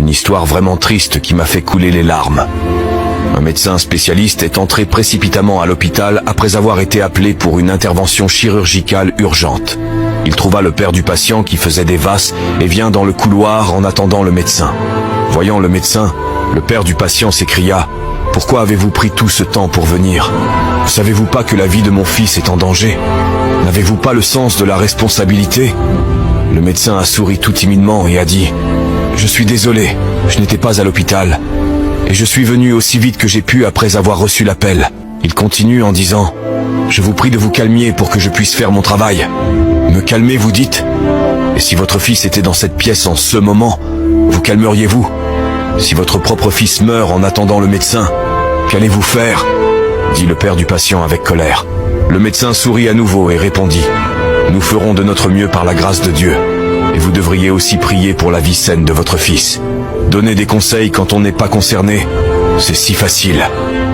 Une histoire vraiment triste qui m'a fait couler les larmes. Un médecin spécialiste est entré précipitamment à l'hôpital après avoir été appelé pour une intervention chirurgicale urgente. Il trouva le père du patient qui faisait des vasses et vient dans le couloir en attendant le médecin. Voyant le médecin, le père du patient s'écria « Pourquoi avez-vous pris tout ce temps pour venir? Ne savez-vous pas que la vie de mon fils est en danger? N'avez-vous pas le sens de la responsabilité ?» Le médecin a souri tout timidement et a dit « Je suis désolé, je n'étais pas à l'hôpital. Et je suis venu aussi vite que j'ai pu après avoir reçu l'appel. » Il continue en disant « Je vous prie de vous calmer pour que je puisse faire mon travail. » Me calmer, vous dites? Et si votre fils était dans cette pièce en ce moment, vous calmeriez-vous? Si votre propre fils meurt en attendant le médecin, qu'allez-vous faire? Dit le père du patient avec colère. Le médecin sourit à nouveau et répondit « Nous ferons de notre mieux par la grâce de Dieu. Et vous devriez aussi prier pour la vie saine de votre fils. Donner des conseils quand on n'est pas concerné, c'est si facile,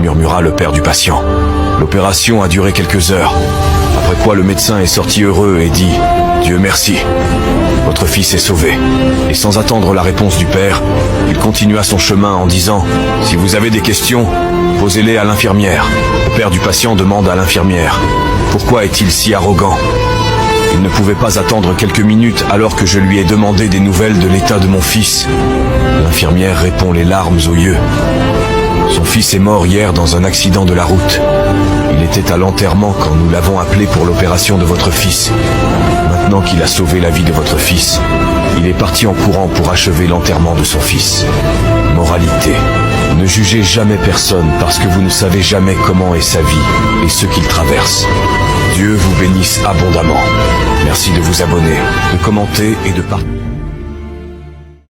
murmura le père du patient. L'opération a duré quelques heures, après quoi le médecin est sorti heureux et dit « Dieu merci, votre fils est sauvé. » Et sans attendre la réponse du père, il continua son chemin en disant « Si vous avez des questions, posez-les à l'infirmière. » Le père du patient demande à l'infirmière « Pourquoi est-il si arrogant ? » Il ne pouvait pas attendre quelques minutes alors que je lui ai demandé des nouvelles de l'état de mon fils. L'infirmière répond les larmes aux yeux. Son fils est mort hier dans un accident de la route. Il était à l'enterrement quand nous l'avons appelé pour l'opération de votre fils. Maintenant qu'il a sauvé la vie de votre fils, il est parti en courant pour achever l'enterrement de son fils. Moralité: ne jugez jamais personne parce que vous ne savez jamais comment est sa vie et ce qu'il traverse. Dieu vous bénisse abondamment. Merci de vous abonner, de commenter et de partager.